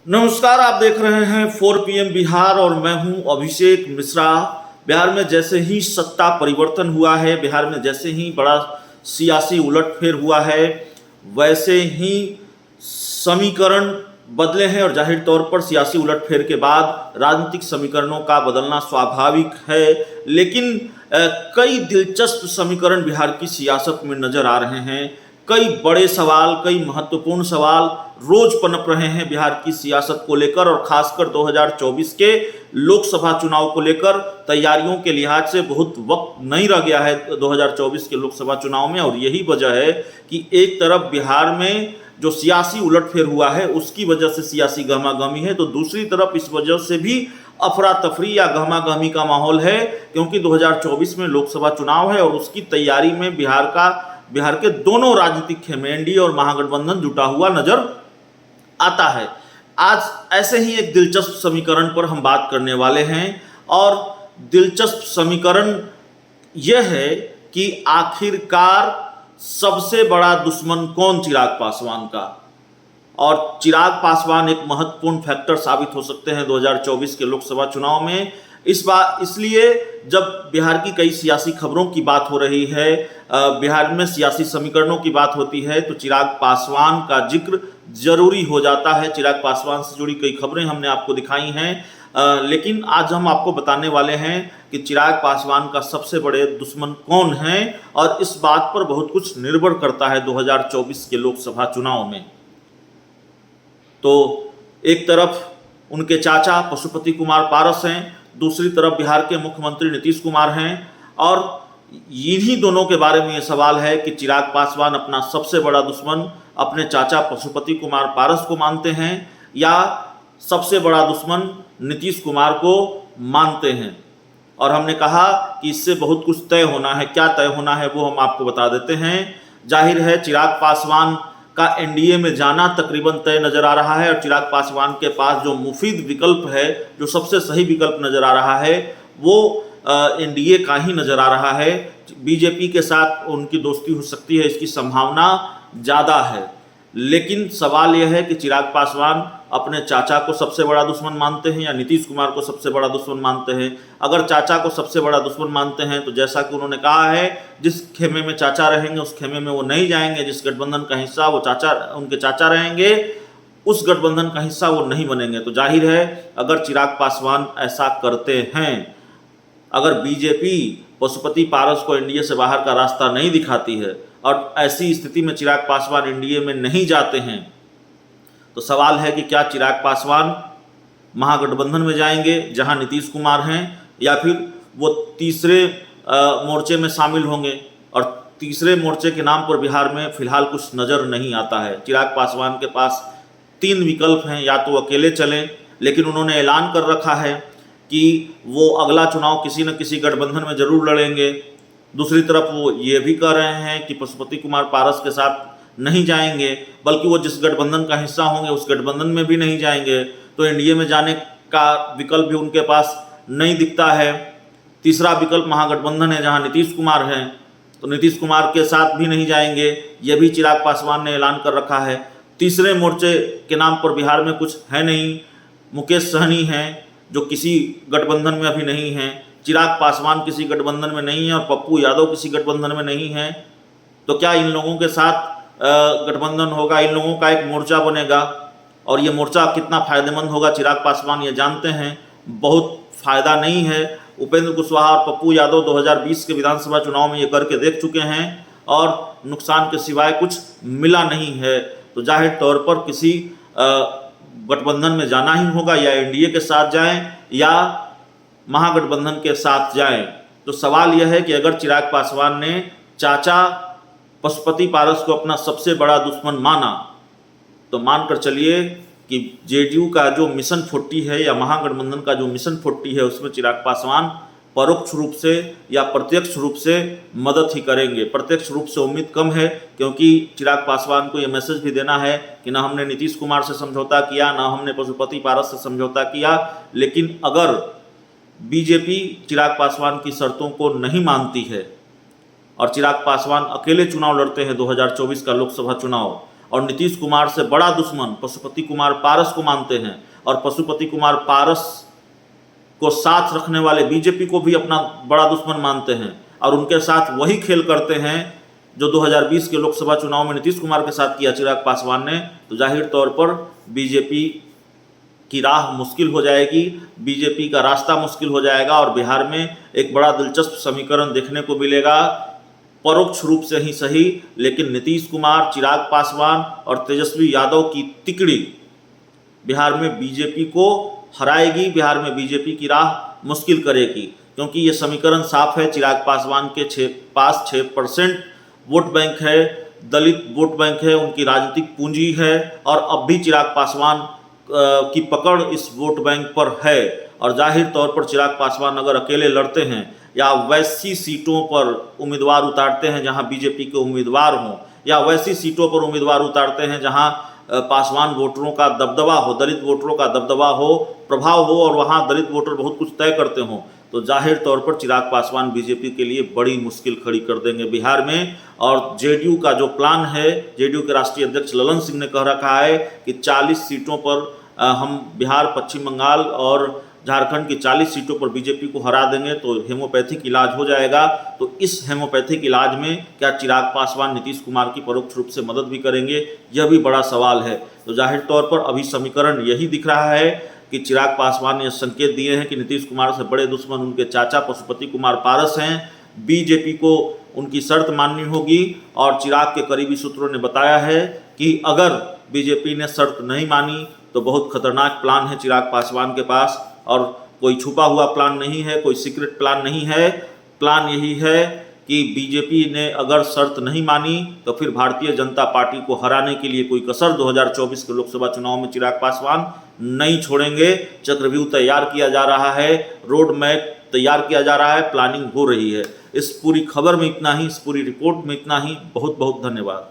नमस्कार, आप देख रहे हैं 4 PM बिहार और मैं हूं अभिषेक मिश्रा। बिहार में जैसे ही सत्ता परिवर्तन हुआ है, बिहार में जैसे ही बड़ा सियासी उलटफेर हुआ है, वैसे ही समीकरण बदले हैं और जाहिर तौर पर सियासी उलटफेर के बाद राजनीतिक समीकरणों का बदलना स्वाभाविक है। लेकिन कई दिलचस्प समीकरण बिहार की सियासत में नजर आ रहे हैं। कई बड़े सवाल, कई महत्वपूर्ण सवाल रोज पनप रहे हैं बिहार की सियासत को लेकर और खासकर 2024 के लोकसभा चुनाव को लेकर। तैयारियों के लिहाज से बहुत वक्त नहीं रह गया है 2024 के लोकसभा चुनाव में, और यही वजह है कि एक तरफ बिहार में जो सियासी उलटफेर हुआ है उसकी वजह से सियासी गहमागहमी है, तो दूसरी तरफ इस वजह से भी अफरा तफरी या गहमागहमी का माहौल है, क्योंकि 2024 में लोकसभा चुनाव है और उसकी तैयारी में बिहार के दोनों राजनीतिक खेमे एनडीए और महागठबंधन जुटा हुआ नजर आता है। आज ऐसे ही एक दिलचस्प समीकरण पर हम बात करने वाले हैं और दिलचस्प समीकरण यह है कि आखिरकार सबसे बड़ा दुश्मन कौन चिराग पासवान का, और चिराग पासवान एक महत्वपूर्ण फैक्टर साबित हो सकते हैं 2024 के लोकसभा चुनाव में। इस बार इसलिए जब बिहार की कई सियासी खबरों की बात हो रही है, बिहार में सियासी समीकरणों की बात होती है, तो चिराग पासवान का जिक्र जरूरी हो जाता है। चिराग पासवान से जुड़ी कई खबरें हमने आपको दिखाई हैं, लेकिन आज हम आपको बताने वाले हैं कि चिराग पासवान का सबसे बड़े दुश्मन कौन है, और इस बात पर बहुत कुछ निर्भर करता है 2024 के लोकसभा चुनाव में। तो एक तरफ उनके चाचा पशुपति कुमार पारस हैं, दूसरी तरफ बिहार के मुख्यमंत्री नीतीश कुमार हैं, और इन्हीं दोनों के बारे में ये सवाल है कि चिराग पासवान अपना सबसे बड़ा दुश्मन अपने चाचा पशुपति कुमार पारस को मानते हैं या सबसे बड़ा दुश्मन नीतीश कुमार को मानते हैं। और हमने कहा कि इससे बहुत कुछ तय होना है। क्या तय होना है वो हम आपको बता देते हैं। जाहिर है चिराग पासवान का एनडीए में जाना तकरीबन तय नजर आ रहा है, और चिराग पासवान के पास जो मुफीद विकल्प है, जो सबसे सही विकल्प नजर आ रहा है, वो एनडीए का ही नजर आ रहा है। बीजेपी के साथ उनकी दोस्ती हो सकती है, इसकी संभावना ज़्यादा है। लेकिन सवाल यह है कि चिराग पासवान अपने चाचा को सबसे बड़ा दुश्मन मानते हैं या नीतीश कुमार को सबसे बड़ा दुश्मन मानते हैं। अगर चाचा को सबसे बड़ा दुश्मन मानते हैं तो जैसा कि उन्होंने कहा है, जिस खेमे में चाचा रहेंगे उस खेमे में वो नहीं जाएंगे, जिस गठबंधन का हिस्सा वो उनके चाचा रहेंगे उस गठबंधन का हिस्सा वो नहीं बनेंगे। तो जाहिर है अगर चिराग पासवान ऐसा करते हैं, अगर बीजेपी पशुपति पारस को एनडीए से बाहर का रास्ता नहीं दिखाती है और ऐसी स्थिति में चिराग पासवान एनडीए में नहीं जाते हैं, तो सवाल है कि क्या चिराग पासवान महागठबंधन में जाएंगे जहां नीतीश कुमार हैं, या फिर वो तीसरे मोर्चे में शामिल होंगे। और तीसरे मोर्चे के नाम पर बिहार में फिलहाल कुछ नज़र नहीं आता है। चिराग पासवान के पास 3 विकल्प हैं, या तो अकेले चलें, लेकिन उन्होंने ऐलान कर रखा है कि वो अगला चुनाव किसी न किसी गठबंधन में जरूर लड़ेंगे। दूसरी तरफ वो ये भी कह रहे हैं कि पशुपति कुमार पारस के साथ नहीं जाएंगे, बल्कि वो जिस गठबंधन का हिस्सा होंगे उस गठबंधन में भी नहीं जाएंगे। तो एनडीए में जाने का विकल्प भी उनके पास नहीं दिखता है। तीसरा विकल्प महागठबंधन है जहां नीतीश कुमार हैं, तो नीतीश कुमार के साथ भी नहीं जाएंगे, यह भी चिराग पासवान ने ऐलान कर रखा है। तीसरे मोर्चे के नाम पर बिहार में कुछ है नहीं। मुकेश सहनी हैं जो किसी गठबंधन में अभी नहीं हैं, चिराग पासवान किसी गठबंधन में नहीं है, और पप्पू यादव किसी गठबंधन में नहीं है। तो क्या इन लोगों के साथ गठबंधन होगा, इन लोगों का एक मोर्चा बनेगा, और ये मोर्चा कितना फायदेमंद होगा चिराग पासवान ये जानते हैं, बहुत फायदा नहीं है। उपेंद्र कुशवाहा और पप्पू यादव 2020 के विधानसभा चुनाव में ये करके देख चुके हैं और नुकसान के सिवाय कुछ मिला नहीं है। तो जाहिर तौर पर किसी गठबंधन में जाना ही होगा, या एनडीए के साथ जाएं या महागठबंधन के साथ जाएं। तो सवाल यह है कि अगर चिराग पासवान ने चाचा पशुपति पारस को अपना सबसे बड़ा दुश्मन माना, तो मानकर चलिए कि जेडीयू का जो मिशन 40 है या महागठबंधन का जो मिशन 40 है उसमें चिराग पासवान परोक्ष रूप से या प्रत्यक्ष रूप से मदद ही करेंगे। प्रत्यक्ष रूप से उम्मीद कम है, क्योंकि चिराग पासवान को यह मैसेज भी देना है कि ना हमने नीतीश कुमार से समझौता किया, ना हमने पशुपति पारस से समझौता किया। लेकिन अगर बीजेपी चिराग पासवान की शर्तों को नहीं मानती है और चिराग पासवान अकेले चुनाव लड़ते हैं 2024 का लोकसभा चुनाव, और नीतीश कुमार से बड़ा दुश्मन पशुपति कुमार पारस को मानते हैं, और पशुपति कुमार पारस को साथ रखने वाले बीजेपी को भी अपना बड़ा दुश्मन मानते हैं, और उनके साथ वही खेल करते हैं जो 2020 के लोकसभा चुनाव में नीतीश कुमार के साथ किया चिराग पासवान ने, तो जाहिर तौर पर बीजेपी की राह मुश्किल हो जाएगी, बीजेपी का रास्ता मुश्किल हो जाएगा, और बिहार में एक बड़ा दिलचस्प समीकरण देखने को मिलेगा, परोक्ष रूप से ही सही, लेकिन नीतीश कुमार, चिराग पासवान और तेजस्वी यादव की तिकड़ी बिहार में बीजेपी को हराएगी, बिहार में बीजेपी की राह मुश्किल करेगी, क्योंकि ये समीकरण साफ है। चिराग पासवान के पास 6% वोट बैंक है, दलित वोट बैंक है, उनकी राजनीतिक पूंजी है, और अब भी चिराग पासवान की पकड़ इस वोट बैंक पर है। और जाहिर तौर पर चिराग पासवान अगर अकेले लड़ते हैं या वैसी सीटों पर उम्मीदवार उतारते हैं जहां बीजेपी के उम्मीदवार हों, या वैसी सीटों पर उम्मीदवार उतारते हैं जहां पासवान वोटरों का दबदबा हो, दलित वोटरों का दबदबा हो, प्रभाव हो, और वहां दलित वोटर बहुत कुछ तय करते हों, तो जाहिर तौर पर चिराग पासवान बीजेपी के लिए बड़ी मुश्किल खड़ी कर देंगे बिहार में। और जेडीयू का जो प्लान है, जेडीयू के राष्ट्रीय अध्यक्ष ललन सिंह ने कह रखा है कि 40 सीटों पर हम बिहार, पश्चिम बंगाल और झारखंड की 40 सीटों पर बीजेपी को हरा देंगे तो हेमोपैथिक इलाज हो जाएगा। तो इस हेमोपैथिक इलाज में क्या चिराग पासवान नीतीश कुमार की परोक्ष रूप से मदद भी करेंगे, यह भी बड़ा सवाल है। तो जाहिर तौर पर अभी समीकरण यही दिख रहा है कि चिराग पासवान ने संकेत दिए हैं कि नीतीश कुमार से बड़े दुश्मन उनके चाचा पशुपति कुमार पारस हैं, बीजेपी को उनकी शर्त माननी होगी, और चिराग के करीबी सूत्रों ने बताया है कि अगर बीजेपी ने शर्त नहीं मानी तो बहुत खतरनाक प्लान है चिराग पासवान के पास, और कोई छुपा हुआ प्लान नहीं है, कोई सीक्रेट प्लान नहीं है। प्लान यही है कि बीजेपी ने अगर शर्त नहीं मानी तो फिर भारतीय जनता पार्टी को हराने के लिए कोई कसर 2024 के लोकसभा चुनाव में चिराग पासवान नहीं छोड़ेंगे। चक्रव्यूह तैयार किया जा रहा है, रोड मैप तैयार किया जा रहा है, प्लानिंग हो रही है। इस पूरी खबर में इतना ही, इस पूरी रिपोर्ट में इतना ही। बहुत बहुत धन्यवाद।